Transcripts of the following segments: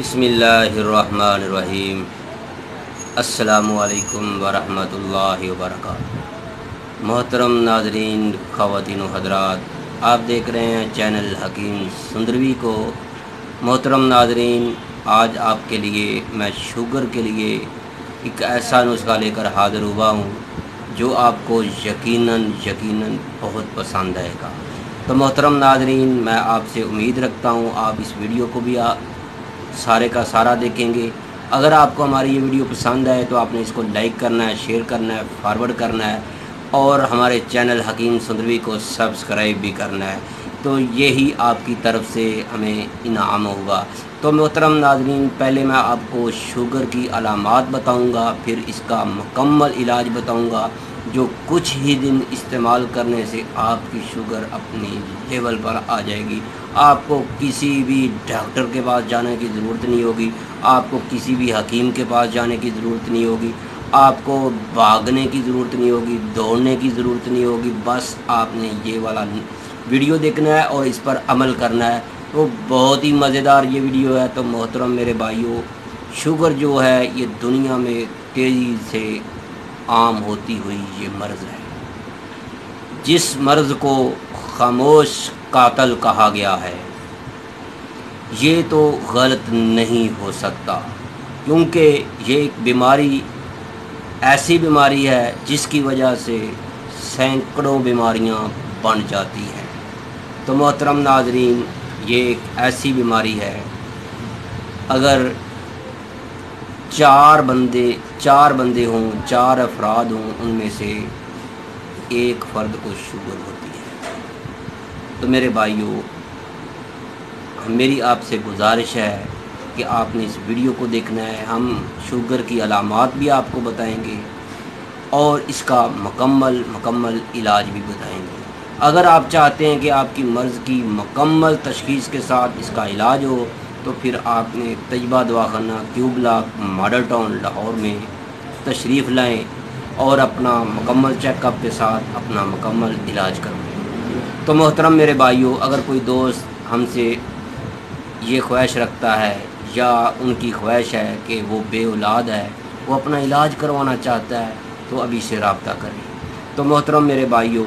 بسم اللہ الرحمن الرحیم۔ السلام علیکم ورحمۃ اللہ وبرکاتہ۔ محترم ناظرین، خواتین و حضرات، آپ دیکھ رہے ہیں چینل حکیم سندروی کو۔ محترم ناظرین، آج آپ کے لیے میں شوگر کے لیے ایک ایسا نسخہ لے کر حاضر ہوا ہوں جو آپ کو یقیناً بہت پسند آئے گا۔ تو محترم ناظرین، میں آپ سے امید رکھتا ہوں آپ اس ویڈیو کو بھی سارے کا سارا دیکھیں گے۔ اگر آپ کو ہماری یہ ویڈیو پسند آئے تو آپ نے اس کو لائک کرنا ہے، شیئر کرنا ہے، فارورڈ کرنا ہے اور ہمارے چینل حکیم سندروی کو سبسکرائب بھی کرنا ہے، تو یہی آپ کی طرف سے ہمیں انعام ہوگا۔ تو محترم ناظرین، پہلے میں آپ کو شوگر کی علامات بتاؤں گا، پھر اس کا مکمل علاج بتاؤں گا جو کچھ ہی دن استعمال کرنے سے آپ کی شوگر اپنی لیول پر آ جائے گی۔ آپ کو کسی بھی ڈاکٹر کے پاس جانے کی ضرورت نہیں ہوگی، آپ کو کسی بھی حکیم کے پاس جانے کی ضرورت نہیں ہوگی، آپ کو بھاگنے کی ضرورت نہیں ہوگی، دوڑنے کی ضرورت نہیں ہوگی۔ بس آپ نے یہ والا ویڈیو دیکھنا ہے اور اس پر عمل کرنا ہے۔ تو بہت ہی مزیدار یہ ویڈیو ہے۔ تو محترم میرے بھائیوں، شوگر جو ہے یہ دنیا میں تیزی سے عام ہوتی ہوئی یہ مرض ہے، جس مرض کو خاموش قاتل کہا گیا ہے۔ یہ تو غلط نہیں ہو سکتا، کیونکہ یہ ایک بیماری ایسی بیماری ہے جس کی وجہ سے سینکڑوں بیماریاں بن جاتی ہیں۔ تو محترم ناظرین، یہ ایک ایسی بیماری ہے، اگر چار بندے ہوں، چار افراد ہوں، ان میں سے ایک فرد کو شوگر ہوتی ہے۔ تو میرے بھائیوں، میری آپ سے گزارش ہے کہ آپ نے اس ویڈیو کو دیکھنا ہے۔ ہم شوگر کی علامات بھی آپ کو بتائیں گے اور اس کا مکمل علاج بھی بتائیں گے۔ اگر آپ چاہتے ہیں کہ آپ کی مرض کی مکمل تشخیص کے ساتھ اس کا علاج ہو تو پھر آپ نے طیبہ دواخانہ کیو بلاک ماڈل ٹاؤن لاہور میں تشریف لائیں اور اپنا مکمل چیک اپ کے ساتھ اپنا مکمل علاج کروائیں۔ تو محترم میرے بھائیوں، اگر کوئی دوست ہم سے یہ خواہش رکھتا ہے یا ان کی خواہش ہے کہ وہ بے اولاد ہے، وہ اپنا علاج کروانا چاہتا ہے، تو ابھی سے رابطہ کریں۔ تو محترم میرے بھائیوں،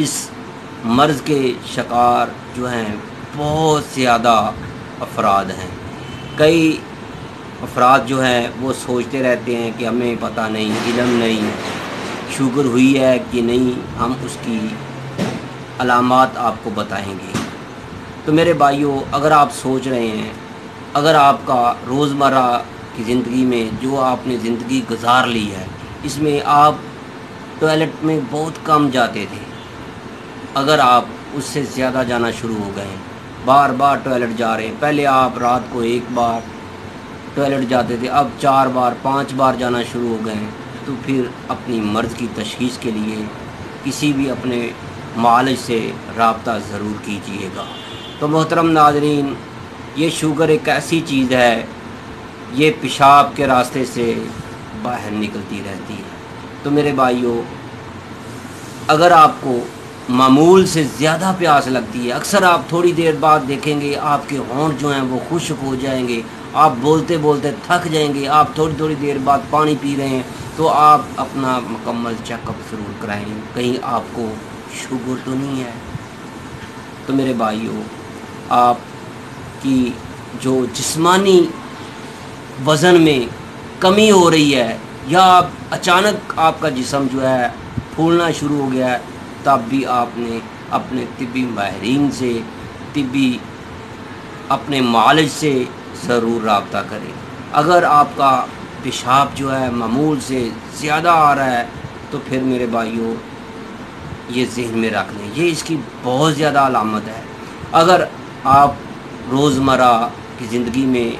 اس مرض کے شکار جو ہیں بہت زیادہ افراد ہیں۔ کئی افراد جو ہیں وہ سوچتے رہتے ہیں کہ ہمیں پتہ نہیں، علم نہیں، شوگر ہوئی ہے کہ نہیں، ہم اس کی علامات آپ کو بتائیں گے۔ تو میرے بھائیوں، اگر آپ سوچ رہے ہیں، اگر آپ کا روزمرہ کی زندگی میں جو آپ نے زندگی گزار لی ہے، اس میں آپ ٹوائلٹ میں بہت کم جاتے تھے، اگر آپ اس سے زیادہ جانا شروع ہو گئے ہیں، بار بار ٹوائلٹ جا رہے ہیں، پہلے آپ رات کو ایک بار ٹوائلٹ جاتے تھے، اب 4 بار 5 بار جانا شروع ہو گئے ہیں، تو پھر اپنی مرض کی تشخیص کے لیے کسی بھی اپنے معالج سے رابطہ ضرور کیجیے گا۔ تو محترم ناظرین، یہ شوگر ایک ایسی چیز ہے، یہ پیشاب کے راستے سے باہر نکلتی رہتی ہے۔ تو میرے بھائیوں، اگر آپ کو معمول سے زیادہ پیاس لگتی ہے، اکثر آپ تھوڑی دیر بعد دیکھیں گے آپ کے ہونٹ جو ہیں وہ خشک ہو جائیں گے، آپ بولتے بولتے تھک جائیں گے، آپ تھوڑی دیر بعد پانی پی رہے ہیں، تو آپ اپنا مکمل چیک اپ ضرور کرائیں، کہیں آپ کو شوگر تو نہیں ہے۔ تو میرے بھائیوں، آپ کی جو جسمانی وزن میں کمی ہو رہی ہے یا اچانک آپ کا جسم جو ہے پھولنا شروع ہو گیا ہے، تب بھی آپ نے اپنے طبی ماہرین سے، اپنے معالج سے ضرور رابطہ کریں۔ اگر آپ کا پیشاب جو ہے معمول سے زیادہ آ رہا ہے تو پھر میرے بھائیوں یہ ذہن میں رکھ لیں، یہ اس کی بہت زیادہ علامت ہے۔ اگر آپ روزمرہ کی زندگی میں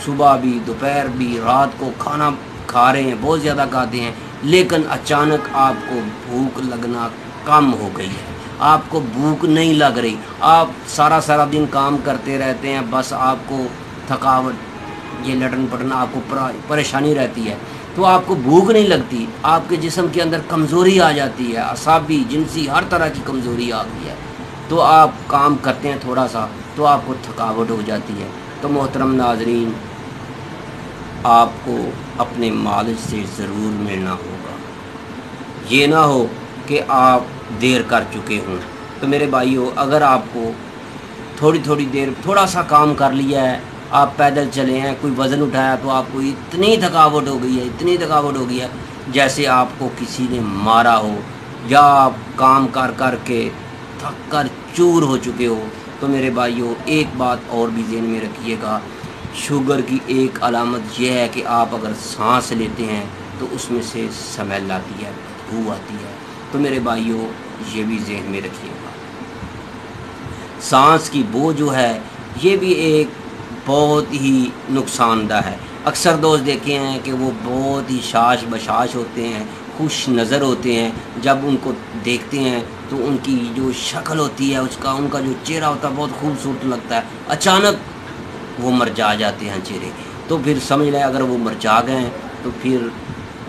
صبح بھی، دوپہر بھی، رات کو کھانا کھا رہے ہیں، بہت زیادہ کھاتے ہیں، لیکن اچانک آپ کو بھوک لگنا کم ہو گئی ہے، آپ کو بھوک نہیں لگ رہی، آپ سارا دن کام کرتے رہتے ہیں، بس آپ کو تھکاوٹ، یہ لٹن پٹن، آپ کو پریشانی رہتی ہے، تو آپ کو بھوک نہیں لگتی، آپ کے جسم کے اندر کمزوری آ جاتی ہے، اعصابی، جنسی، ہر طرح کی کمزوری آ گئی ہے، تو آپ کام کرتے ہیں تھوڑا سا تو آپ کو تھکاوٹ ہو جاتی ہے، تو محترم ناظرین، آپ کو اپنے مالج سے ضرور ملنا ہوگا، یہ نہ ہو کہ آپ دیر کر چکے ہوں۔ تو میرے بھائیو، اگر آپ کو تھوڑی دیر تھوڑا سا کام کر لیا ہے، آپ پیدل چلے ہیں، کوئی وزن اٹھایا تو آپ کو اتنی تھکاوٹ ہو گئی ہے جیسے آپ کو کسی نے مارا ہو، یا آپ کام کر کے تھک کر چور ہو چکے ہو، تو میرے بھائیو ایک بات اور بھی ذہن میں رکھیے گا، شوگر کی ایک علامت یہ ہے کہ آپ اگر سانس لیتے ہیں تو اس میں سے سمیل آتی ہے، بدبو آتی ہے۔ تو میرے بھائیو یہ بھی ذہن میں رکھیے گا، سانس کی بو جو ہے یہ بھی ایک بہت ہی نقصان دہ ہے۔ اکثر دوست دیکھے ہیں کہ وہ بہت ہی شاش بشاش ہوتے ہیں، خوش نظر ہوتے ہیں، جب ان کو دیکھتے ہیں تو ان کی جو شکل ہوتی ہے، ان کا جو چہرہ ہوتا ہے بہت خوبصورت لگتا ہے، اچانک وہ مرجا جاتے ہیں چہرے، تو پھر سمجھ لیں اگر وہ مرجا گئے ہیں تو پھر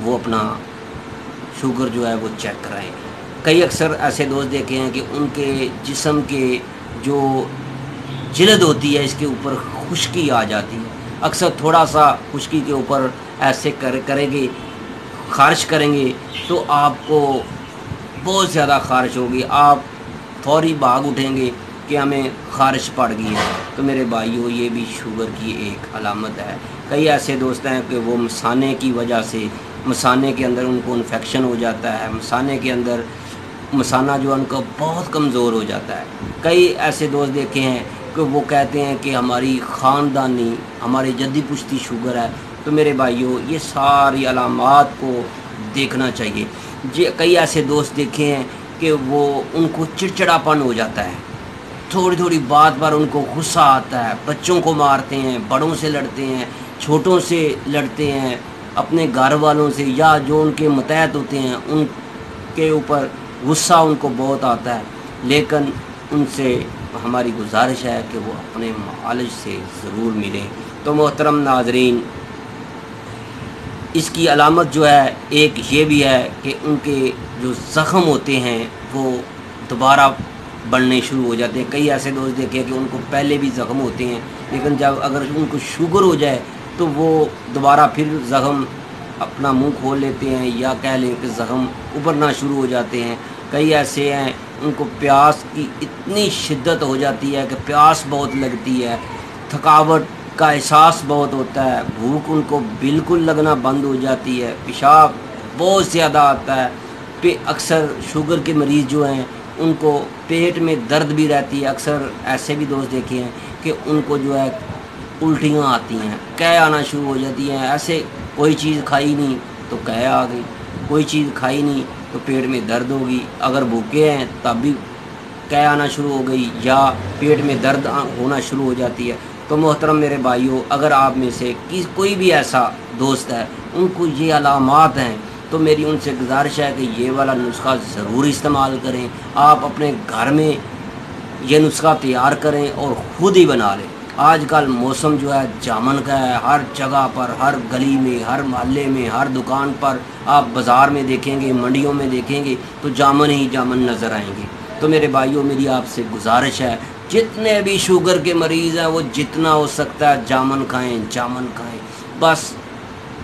وہ اپنا شوگر جو ہے وہ چیک کرائیں۔ کئی اکثر ایسے دوست دیکھے ہیں کہ ان کے جسم کے جو جلد ہوتی ہے اس کے اوپر خشکی آ جاتی ہے، اکثر تھوڑا سا خشکی کے اوپر ایسے کریں گے، خارش کریں گے تو آپ کو بہت زیادہ خارش ہوگی، آپ فوری بھاگ اٹھیں گے کہ ہمیں خارش پڑ گئی ہے۔ تو میرے بھائیو یہ بھی شوگر کی ایک علامت ہے۔ کئی ایسے دوست ہیں کہ وہ مثانے کی وجہ سے، مثانے کے اندر ان کو انفیکشن ہو جاتا ہے، مثانے کے اندر مثانہ جو ان کا بہت کمزور ہو جاتا ہے۔ کئی ایسے دوست دیکھے ہیں کہ وہ کہتے ہیں کہ ہماری خاندانی، ہماری جدی پشتی شوگر ہے۔ تو میرے بھائیو یہ ساری علامات کو دیکھنا چاہیے۔ کئی ایسے دوست دیکھے ہیں کہ وہ ان کو چڑچڑاپن ہو جاتا ہے، تھوڑی بات پر ان کو غصہ آتا ہے، بچوں کو مارتے ہیں، بڑوں سے لڑتے ہیں، چھوٹوں سے لڑتے ہیں، اپنے گھر والوں سے یا جو ان کے متحد ہوتے ہیں ان کے اوپر غصہ ان کو بہت آتا ہے۔ لیکن ان سے ہماری گزارش ہے کہ وہ اپنے معالج سے ضرور ملیں۔ تو محترم ناظرین، اس کی علامت جو ہے ایک یہ بھی ہے کہ ان کے جو زخم ہوتے ہیں وہ دوبارہ بڑھنے شروع ہو جاتے ہیں۔ کئی ایسے دوست دیکھے کہ ان کو پہلے بھی زخم ہوتے ہیں، لیکن جب اگر ان کو شوگر ہو جائے تو وہ دوبارہ پھر زخم اپنا منہ کھول لیتے ہیں، یا کہہ لیں کہ زخم ابھرنا شروع ہو جاتے ہیں۔ کئی ایسے ہیں ان کو پیاس کی اتنی شدت ہو جاتی ہے کہ پیاس بہت لگتی ہے، تھکاوٹ کا احساس بہت ہوتا ہے، بھوک ان کو بالکل لگنا بند ہو جاتی ہے، پیشاب بہت زیادہ آتا ہے۔ اکثر شوگر کے مریض جو ہیں ان کو پیٹ میں درد بھی رہتی ہے۔ اکثر ایسے بھی دوست دیکھے ہیں کہ ان کو جو ہے الٹیاں آتی ہیں، قے آنا شروع ہو جاتی ہیں، ایسے کوئی چیز کھائی نہیں تو قے آ گئی، کوئی چیز کھائی نہیں تو پیٹ میں درد ہوگی، اگر بھوکے ہیں تب بھی قے آنا شروع ہو گئی یا پیٹ میں درد ہونا شروع ہو جاتی ہے۔ تو محترم میرے بھائیوں، اگر آپ میں سے کوئی بھی ایسا دوست ہے ان کو یہ علامات ہیں تو میری ان سے گزارش ہے کہ یہ والا نسخہ ضرور استعمال کریں۔ آپ اپنے گھر میں یہ نسخہ تیار کریں اور خود ہی بنا لیں۔ آج کل موسم جو ہے جامن کا ہے، ہر جگہ پر، ہر گلی میں، ہر محلے میں، ہر دکان پر، آپ بازار میں دیکھیں گے، منڈیوں میں دیکھیں گے تو جامن ہی جامن نظر آئیں گے۔ تو میرے بھائیوں میری آپ سے گزارش ہے، جتنے بھی شوگر کے مریض ہیں وہ جتنا ہو سکتا ہے جامن کھائیں، جامن کھائیں، بس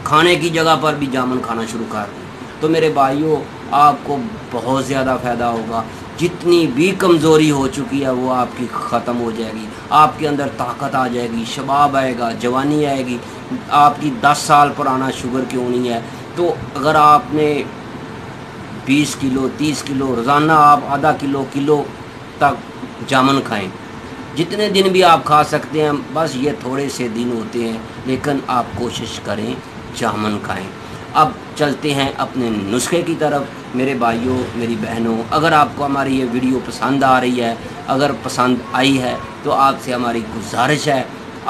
کھانے کی جگہ پر بھی جامن کھانا شروع کر دیں۔ تو میرے بھائیوں آپ کو بہت زیادہ فائدہ ہوگا، جتنی بھی کمزوری ہو چکی ہے وہ آپ کی ختم ہو جائے گی، آپ کے اندر طاقت آ جائے گی، شباب آئے گا، جوانی آئے گی۔ آپ کی 10 سال پرانا شوگر کیوں نہیں ہے، تو اگر آپ نے 20 کلو 30 کلو روزانہ آپ آدھا کلو تک جامن کھائیں، جتنے دن بھی آپ کھا سکتے ہیں، بس یہ تھوڑے سے دن ہوتے ہیں، لیکن آپ کوشش کریں جامن کھائیں۔ اب چلتے ہیں اپنے نسخے کی طرف۔ میرے بھائیوں میری بہنوں، اگر آپ کو ہماری یہ ویڈیو پسند آ رہی ہے، اگر پسند آئی ہے تو آپ سے ہماری گزارش ہے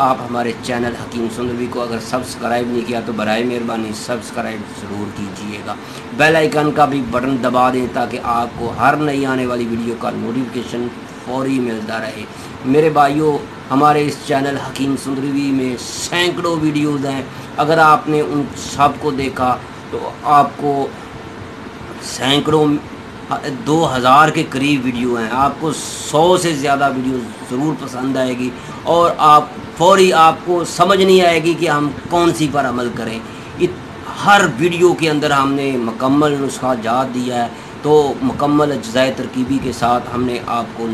آپ ہمارے چینل حکیم سندروی کو اگر سبسکرائب نہیں کیا تو برائے مہربانی سبسکرائب ضرور کیجیے گا، بیل آئیکن کا بھی بٹن دبا دیں تاکہ آپ کو ہر نئی آنے والی ویڈیو کا نوٹیفیکیشن فوری ملتا رہے۔ میرے بھائیوں ہمارے اس چینل حکیم سندروی میں سینکڑوں ویڈیوز ہیں، اگر آپ نے ان سب کو دیکھا تو آپ کو سینکڑوں 2000 کے قریب ویڈیو ہیں، آپ کو 100 سے زیادہ ویڈیو ضرور پسند آئے گی اور آپ فوری آپ کو سمجھ نہیں آئے گی کہ ہم کون سی پر عمل کریں۔ ہر ویڈیو کے اندر ہم نے مکمل نسخہ جات دیا ہے، تو مکمل اجزائے ترکیبی کے ساتھ ہم نے آپ کو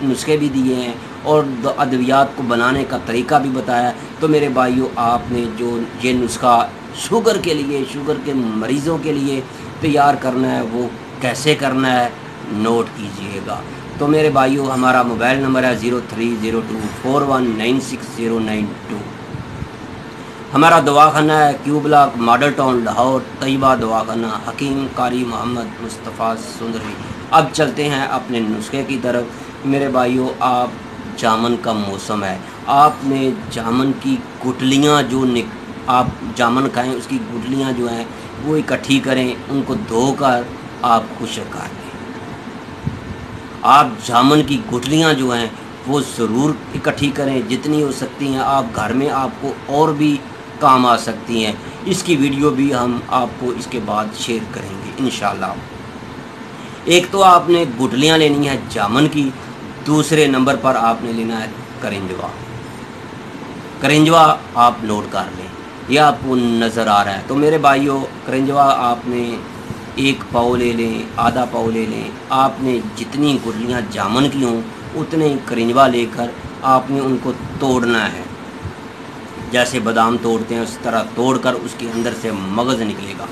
نسخے بھی دیے ہیں اور ادویات کو بنانے کا طریقہ بھی بتایا ہے۔ تو میرے بھائیوں، آپ نے جو یہ نسخہ شوگر کے لیے، شوگر کے مریضوں کے لیے تیار کرنا ہے، وہ کیسے کرنا ہے نوٹ کیجئے گا۔ تو میرے بھائیوں، ہمارا موبائل نمبر ہے 0302419692۔ ہمارا دواخانہ ہے کیو بلاک، ماڈل ٹاؤن، لاہور، طیبہ دواخانہ، حکیم قاری محمد مصطفیٰ سندری۔ اب چلتے ہیں اپنے نسخے کی طرف۔ میرے بھائیوں، آپ جامن کا موسم ہے، آپ نے جامن کی گٹلیاں آپ جامن کھائیں، اس کی گٹلیاں جو ہیں وہ اکٹھی کریں، ان کو دھو کر آپ خشک کر دیں۔ آپ جامن کی گٹلیاں جو ہیں وہ ضرور اکٹھی کریں، جتنی ہو سکتی ہیں۔ آپ گھر میں آپ کو اور بھی کام آ سکتی ہیں۔ اس کی ویڈیو بھی ہم آپ کو اس کے بعد شیئر کریں گے انشاءاللہ۔ ایک تو آپ نے گٹلیاں لینی ہے جامن کی، دوسرے نمبر پر آپ نے لینا ہے کرنجوا۔ کرنجوا آپ نوٹ کر لیں، یہ آپ کو نظر آ رہا ہے۔ تو میرے بھائیوں، کرنجوا آپ نے 1 پاؤ لے لیں، آدھا پاؤ لے لیں۔ آپ نے جتنی گٹلیاں جامن کی ہوں اتنے ہی کرنجوا لے کر آپ نے ان کو توڑنا ہے، جیسے بادام توڑتے ہیں اس طرح توڑ کر اس کے اندر سے مغز نکلے گا۔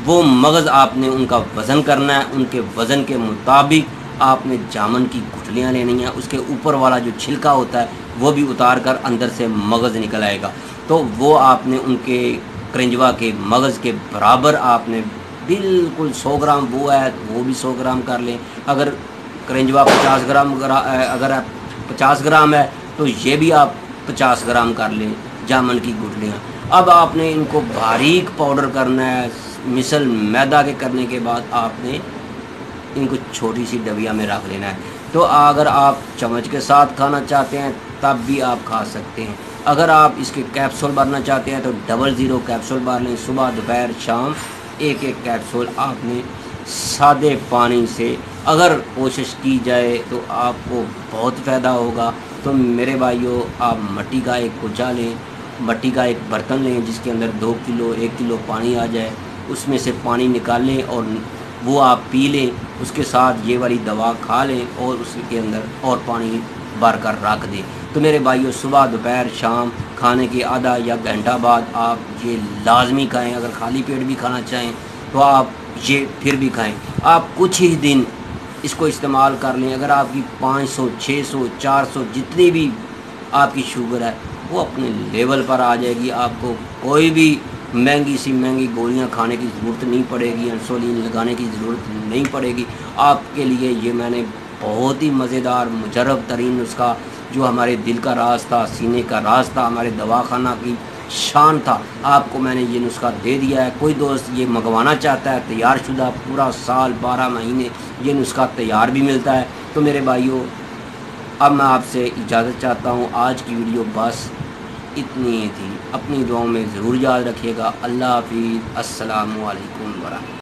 وہ مغز آپ نے ان کا وزن کرنا ہے، ان کے وزن کے مطابق آپ نے جامن کی گٹلیاں لینی ہیں۔ اس کے اوپر والا جو چھلکا ہوتا ہے وہ بھی اتار کر اندر سے مغز نکل آئے گا، تو وہ آپ نے ان کے کرنجوا کے مغز کے برابر آپ نے بالکل 100 گرام وہ ہے وہ بھی 100 گرام کر لیں۔ اگر کرنجوا 50 گرام اگر 50 گرام ہے تو یہ بھی آپ 50 گرام کر لیں جامن کی گٹلیاں۔ اب آپ نے ان کو باریک پاؤڈر کرنا ہے، مثل میدا کے کرنے کے بعد آپ نے ان کو چھوٹی سی ڈبیا میں رکھ لینا ہے۔ تو اگر آپ چمچ کے ساتھ کھانا چاہتے ہیں تب بھی آپ کھا سکتے ہیں۔ اگر آپ اس کے کیپسول بھرنا چاہتے ہیں تو 00 کیپسول بھر لیں، صبح دوپہر شام ایک کیپسول آپ نے سادے پانی سے اگر کوشش کی جائے تو آپ کو بہت فائدہ ہوگا۔ تو میرے بھائیوں، آپ مٹی کا ایک کلچا لیں، مٹی کا ایک برتن لیں جس کے اندر 2 کلو 1 کلو پانی آ جائے، اس میں سے پانی نکال لیں اور وہ آپ پی لیں، اس کے ساتھ یہ والی دوا کھا لیں اور اس کے اندر اور پانی بھر کر رکھ دیں۔ تو میرے بھائیوں، صبح دوپہر شام کھانے کے آدھا یا گھنٹہ بعد آپ یہ لازمی کھائیں۔ اگر خالی پیٹ بھی کھانا چاہیں تو آپ یہ پھر بھی کھائیں۔ آپ کچھ ہی دن اس کو استعمال کر لیں، اگر آپ کی 500 600 400 جتنی بھی آپ کی شوگر ہے وہ اپنے لیول پر آ جائے گی۔ آپ کو کوئی بھی مہنگی سی مہنگی گولیاں کھانے کی ضرورت نہیں پڑے گی، انسولین لگانے کی ضرورت نہیں پڑے گی۔ آپ کے لیے یہ میں نے بہت ہی مزیدار مجرب ترین نسخہ، جو ہمارے دل کا راز تھا، سینے کا راز تھا، ہمارے دواخانہ کی شان تھا، آپ کو میں نے یہ نسخہ دے دیا ہے۔ کوئی دوست یہ منگوانا چاہتا ہے تیار شدہ، پورا سال 12 مہینے یہ نسخہ تیار بھی ملتا ہے۔ تو میرے بھائیوں، اب میں آپ سے اجازت چاہتا ہوں۔ آج کی ویڈیو بس اتنی ہی تھی، اپنی دعاؤں میں ضرور یاد رکھیے گا۔ اللہ حافظ، السلام علیکم ورحمۃ اللہ۔